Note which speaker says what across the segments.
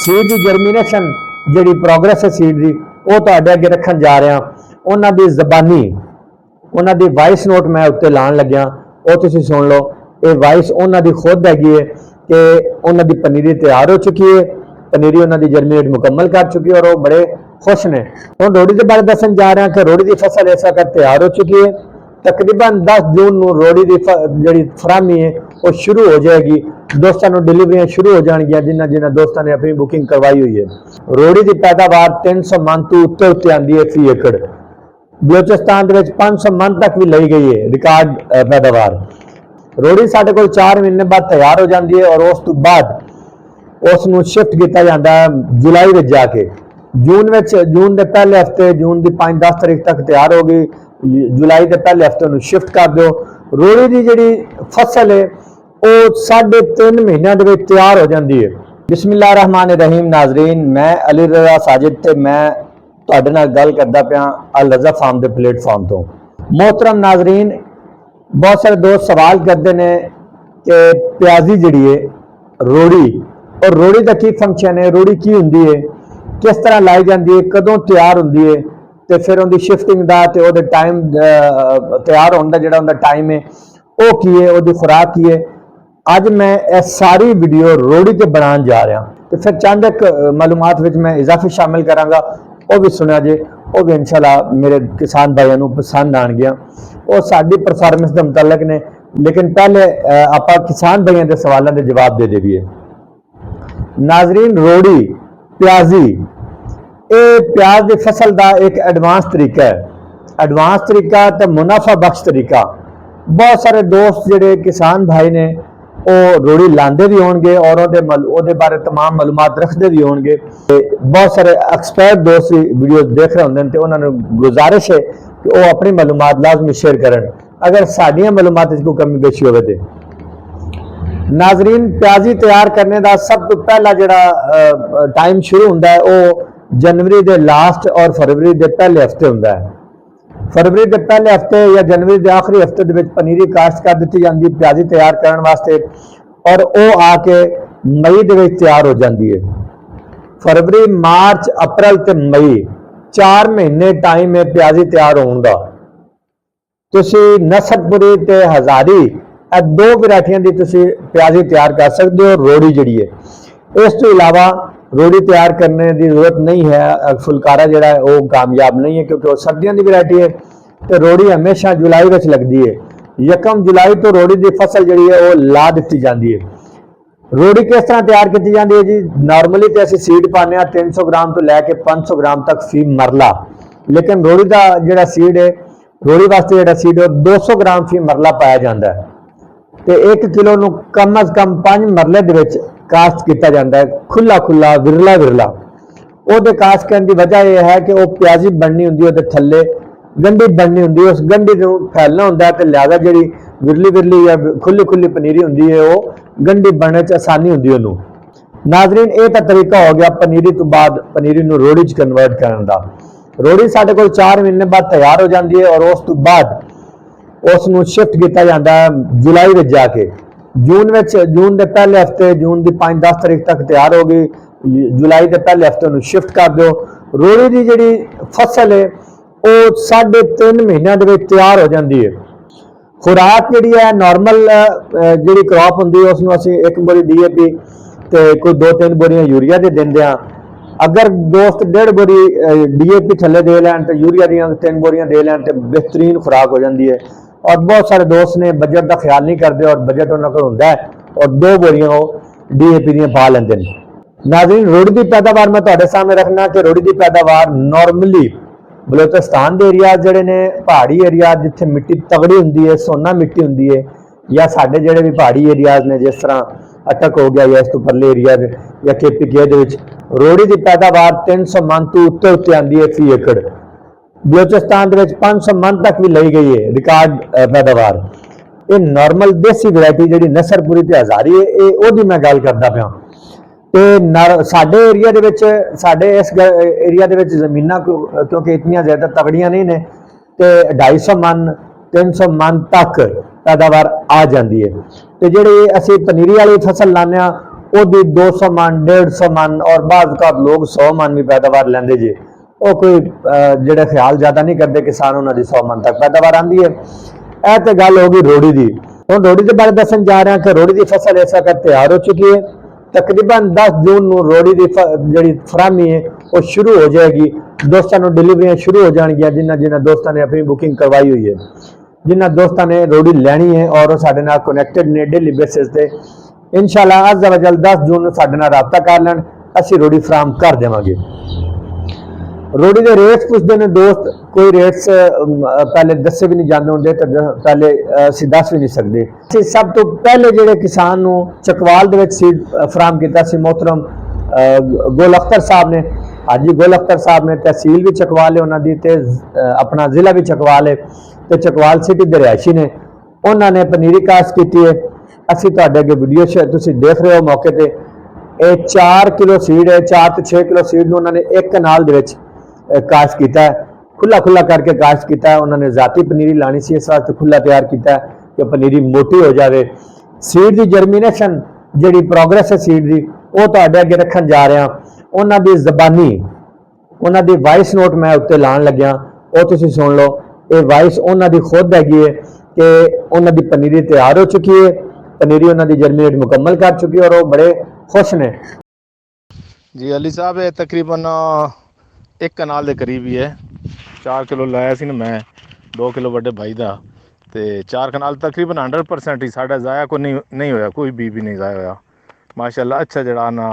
Speaker 1: Seed की germination जी progress है seed की वो तुहाडे अगे रखन जा रहा। उन्हां दी ज़बानी उन्हां दी वॉइस नोट मैं उत्ते लाण लग्या, वो तुसीं सुन लो। ये वॉइस उन्हां दी खुद हैगी है कि उन्हां दी पनीरी तैयार हो चुकी है, पनीरी उन्हां दी जर्मीनेट मुकम्मल कर चुकी है और वो बड़े खुश ने। हुण रोड़ी के बारे दसन जा रहा कि रोड़ी की फसल इस वक्त तैयार हो चुकी है। तकरीबन 10 जून को रोड़ी की जी फराहमी है वो शुरू हो जाएगी। दोस्तों को डिलीवरियां शुरू हो जाएगियां जिन्होंने जिन्होंने दोस्तों ने अपनी बुकिंग करवाई हुई है। रोड़ी की पैदावार 300 मन तो उत्ते उत्ते आती है फी एकड़। बलोचिस्तान 500 मन तक भी लाई गई है रिकॉर्ड पैदावार। रोड़ी साढ़े को 4 महीने बाद तैयार हो जाती है और उस तो बाद उसनू शिफ्ट किया जाता है जुलाई में जाके। जून के पहले हफ्ते, जून की 5-10 तारीख तक तैयार होगी। जुलाई के पहले हफ्ते उन्हें शिफ्ट कर दो। रोड़ी की जी फसल है वो 3.5 महीनों के तैयार हो जाती है। बिस्मिल्लाहिर्रहमानिर्रहीम। नाजरीन, मैं अली रज़ा साजिद ते मैं तुहाडे नाल गल करदा पिया अल रज़ा फार्म के प्लेटफॉर्म तो। मोहतरम नाजरीन, बहुत सारे दोस्त सवाल करते हैं कि प्याजी जी है रोड़ी और रोड़ी का की फंक्शन है, रोड़ी की होंगी है, किस तरह लाई जाती है, कदों तैयार होंगी है, तो फिर उनकी शिफ्टिंग का तो टाइम तैयार होने का जोड़ा उनका टाइम है वो की है, वो खुराक की है। अज मैं यह सारी वीडियो रोड़ी के बनाने जा रहा। तो फिर चंद एक मालूमात मैं इजाफे शामिल कराँगा, वो भी सुना जे, वो भी इंशाल्लाह मेरे किसान भाइयों को पसंद आन गया। वो साड़ी परफॉर्मेंस के मुतलक ने। लेकिन पहले आप किसान भाइयों के सवालों के जवाब दे देविए। नाजरीन, रोड़ी प्याजी ये प्याज की फसल का एक एडवांस तरीका है। एडवांस तरीका तो मुनाफा बख्श तरीका। बहुत सारे दोस्त जोड़े किसान भाई ने वो रोड़ी लाते भी होंगे और वो बारे तमाम मालूमात रखते भी होंगे। बहुत सारे एक्सपर्ट दोस्त वीडियो देख रहे होंगे तो उन्होंने गुजारिश है कि वो अपनी मालूमात लाजमी शेयर करें अगर साड़ियाँ मालूमात कोई कमी बेशी हो। नाजरीन, प्याजी तैयार करने का सब तो पहला जोड़ा टाइम शुरू होता है वो जनवरी के लास्ट और फरवरी के पहले हफ्ते होता है। फरवरी के पहले हफ्ते या जनवरी के आखिरी हफ्ते के पनीरी काश्त कर दी जाती है प्याजी तैयार करने वास्ते और वो आके मई के तैयार हो जाती है। फरवरी, मार्च, अप्रैल ते मई 4 महीने टाइम है प्याजी तैयार होने का। तुसी नसरपुरी ते हजारी दो वैरायटियां की तुसी प्याजी तैयार कर सकते हो। रोड़ी जी है इस तो इलावा रोड़ी तैयार करने की जरूरत नहीं है। फुलकारा जोड़ा है वो कामयाब नहीं है क्योंकि वो सर्दियों की वैरायटी है। तो रोड़ी हमेशा जुलाई में लगती है। 1 जुलाई तो रोड़ी की फसल जी है वो ला दी जाती है। रोड़ी किस तरह तैयार की जाती है जी? नॉर्मली तो असं सीड पाने 300 ग्राम तो लैके 500 ग्राम तक फी मरला। लेकिन रोड़ी का जोड़ा सीड है, रोड़ी वास्ते जो सीड है 200 ग्राम फी मरला पाया जाता है। तो 1 किलो नू कम अज कम 5 मरले के काश्त किया जाता है। खुला खुला विरला विरला वो काश्त करने की वजह यह है कि वो प्याजी बननी होंगी थले गंढी बननी होंगी, उस गंढी को फैलना होंगे तो लिहाजा जी विरली विरली या खुली खुली पनीरी होंगी है वो गंढी बनने आसानी होंगी उन्होंने। नाजरीन, ये तो तरीका हो गया पनीरी तो बाद पनीरी को रोड़ी च कन्वर्ट करने का। रोड़ी साढ़े को 4 महीने बाद तैयार हो जाती है और उस तो बाद उसनू शिफ्ट किया जाता है जुलाई में जाके। जून के पहले हफ्ते, जून की 5-10 तारीख तक तैयार होगी। जुलाई के पहले हफ्ते उन्हें शिफ्ट कर दो। रोड़ी की जी फसल है वो 3.5 महीनों के तैयार हो जाती है। खुराक जी है नॉर्मल जी क्रॉप होंगी उसमें असी 1 बोरी DAP तो कोई 2-3 बोरियां यूरिया दे देंगे। अगर दोस्त 1.5 बोरी DAP थले दे लैन तो यूरिया दी 3 बोरियां दे लैन तो बेहतरीन खुराक हो जाती है। और बहुत सारे दोस्त ने बजट का ख्याल नहीं करते और बजट उन्होंने को होंगे और 2 बोरियां वो DAP दी पा लेंगे। नाज़रीन, रोड़ी की पैदावार मैं तुहाडे सामने रखना कि रोड़ी की पैदावार नॉर्मली बलोचिस्तान के एरिया जोड़े ने पहाड़ी एरिया जिथे मिट्टी तगड़ी होंगी है, सोना मिट्टी होंगी है, या साढ़े जोड़े भी पहाड़ी एरियाज ने जिस तरह अटक हो गया या इस तो परले एरिया या KPK रोड़ी की पैदावार 300 मन तो उत्ते उत्ते आती है फी एकड़। बलोचिस्तान 500 मन तक भी लाई गई है रिकॉर्ड पैदावार। ये नॉर्मल देसी वैरायटी जी नसरपुरी ते हजारी है वो मैं गल करता पाया। तो साडे एरिया साडे इस एरिया जमीन क्योंकि इतनिया ज्यादा तगड़ियां नहीं ने तो 250 मन 300 मन तक पैदावार आ जाती है। तो जी असी पनीरी वाली फसल लाने ਉਹਦੀ 200 मन 150 मन और बाज़ औक़ात लोग 100 मन भी पैदावार लेंदे जे। वो कोई ਜਿਹੜੇ ख्याल ज़्यादा नहीं करते किसान उन्होंने 100 मन तक पैदावार आती है। यह तो गल होगी रोड़ी की। हम रोड़ी के बारे दसन जा रहे हैं कि रोड़ी की फसल इस वक्त तैयार हो चुकी है। तकरीबन 10 जून को रोड़ी की जी फराहमी है वो शुरू हो जाएगी। दोस्तों को डिलीवरियां शुरू हो जाएगियां जिन्होंने जिन्होंने दोस्तों ने अपनी बुकिंग करवाई हुई है, जिन्होंने दोस्तों ने रोड़ी लैनी है और साढ़े नाल कनैक्टेड ने डेली बेसिस पे। इंशाअल्लाह अज़ व जल 10 जून को साढ़े नाल राबता कर लैन, असीं रोड़ी फराहम कर देवांगे। रोड़ी के रेट्स पुछते हैं दोस्त, कोई रेट्स पहले दसे भी नहीं जाते होंगे तो पहले असीं दस भी नहीं सकते। असीं सब तो पहले जिहड़े किसान नूं चकवाल दे विच सीड फराहम कीता सी मोहतरम गुल अख्तर साहब ने, हाजी गुल अख्तर साहब ने। तहसील भी चकवाल है उन्होंने ते अपना जिला भी चकवाल है तो चकवाल सिटी दे रिहायशी ने, उन्होंने पनीरी काश्त की है। असीं तुहाडे अगे वीडियो तुसीं देख रहे हो मौके ते। ये 4 किलो सीड है, 4 तो 6 किलो सीड नूं उन्होंने एक कनाल दे विच काश्त किया है, खुला खुला करके काश्त किया है। उन्होंने जाती पनीरी लानी सी, इस वास्ते खुला तैयार किया कि पनीरी मोटी हो जाए। सीड की जर्मीनेशन जी प्रोग्रेस है सीड की वो तुहाडे अगे रखन जा रहा। उन्होंने जबानी उन्होंने वॉइस नोट मैं उत्ते लान लग्या, वो तुसीं सुन लो। ये वॉइस उन्होंने खुद हैगी है कि उन्होंने पनीरी तैयार हो चुकी है, पनीरी उन्होंने जर्मीनेट मुकम्मल कर चुकी है और वो बड़े खुश ने।
Speaker 2: जी अली साहब ये तकरीबन 1 कनाल के करीब ही है। 4 किलो लाया सी ना मैं 2 किलो बड़े भाई का, तो 4 कनाल तकरीबन 100% ही साढ़ा ज़ाया को नहीं होया, कोई भी नहीं ज़ाया होया माशाल्लाह। अच्छा जड़ा ना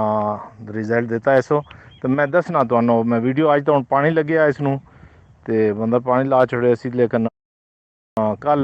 Speaker 2: रिजल्ट देता है इसो। तो मैं दसना तो मैं वीडियो अज तो पानी लगे इसनू तो बंदा पानी ला छोड़े सी, लेकिन कल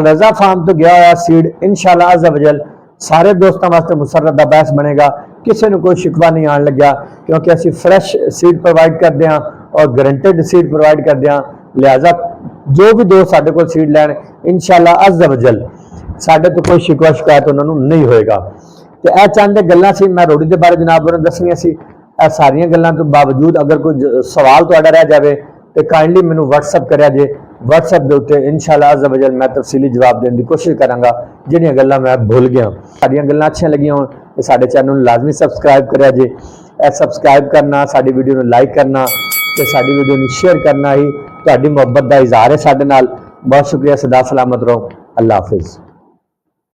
Speaker 1: रजा फार्म तो गया हुआ सीड इंशाअल्लाह अज़्ज़ व जल सारे दोस्तों वास्ते मुसर्रत दा बैस बनेगा। किसी को कोई शिकवा नहीं आने लग्या क्योंकि असी फ्रैश सीड प्रोवाइड करते हैं और गारंटेड सीड प्रोवाइड करते हैं। लिहाजा जो भी दोस्त साडे कोल सीड लैन इंशाअल्लाह अज़्ज़ व जल साडे तो कोई शिकवा शिकायत उन्होंने नहीं होएगा। तो यह चंद गल्लां सी मैं रोड़ी के बारे जनाब ने दसनियां सी। यह सारियां गल्लां तो बावजूद अगर कोई सवाल तुहाडा रह जाए तो काइंडली मैनू WhatsApp करिया जे। WhatsApp के उत्ते इंशाअल्लाह अज़्ज़ व जल मैं तफसीली जवाब देने की कोशिश करांगा जिहड़ियां गल्लां मैं भुल गया। साडियां गल्लां अच्छियां लगियां होण तो साडे चैनल नूं लाजमी सबसक्राइब करिया जे। सबसक्राइब करना, साडी वीडियो नूं लाइक करना ते साडी वीडियो नूं शेयर करना ही तुहाडी मुहब्बत दा इज़हार है साडे नाल। बहुत शुक्रिया। सदा सलामत रहो। अल्लाह हाफिज़।